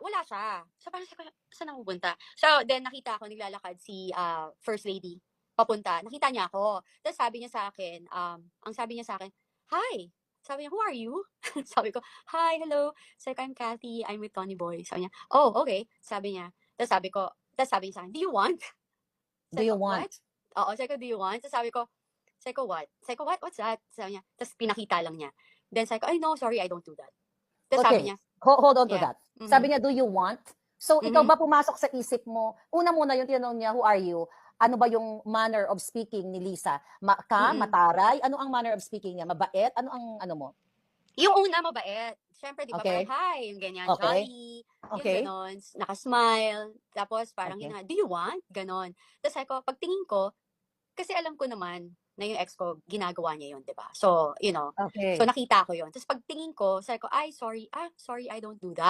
wala siya. So parang sabi ko, saan ako pupunta? So then nakita ko naglalakad si First Lady papunta. Nakita niya ako. Tapos sabi niya sa akin, ang sabi niya sa akin, "Hi." Sabi niya, "Who are you?" Sabi ko, "Hi, hello." Sabi ko, "I'm Kathy. I'm with Tony Boy." Sabi niya, "Oh, okay." Sabi niya. Tapos sabi niya sa akin, "Do you want?" Do Sabi you ko, want? "What?" Oo, sabi ko, "Do you want?" Tapos sabi ko, "What?" Sabi ko, "What? What's that?" Sabi niya. Tapos pinakita lang niya. Then sabi ko, "Ay, no, sorry, I don't do that." Tapos sabi Okay, niya, hold on to yeah. that. Mhm. Sabi niya, do you want? So, ikaw Mhm. ba pumasok sa isip mo, una muna yung tinanong niya, who are you? Ano ba yung manner of speaking ni Lisa? Mm. Mataray? Ano ang manner of speaking niya? Mabait? Ano ang ano mo? Yung una mabait. Siyempre 'di ba parang, Okay? "Hi," yung ganyan, Okay? jolly, yung Okay? gano'n, naka-smile. Tapos parang Okay? "Do you want?" Gano'n. Tapos sabi ko, pagtingin ko, kasi alam ko naman na yung ex ko ginagawa niya yun, 'di ba? So, so Okay. nakita ko yun. Tapos pagtingin ko, sabi ko, "Ay, sorry, sorry, I don't do that."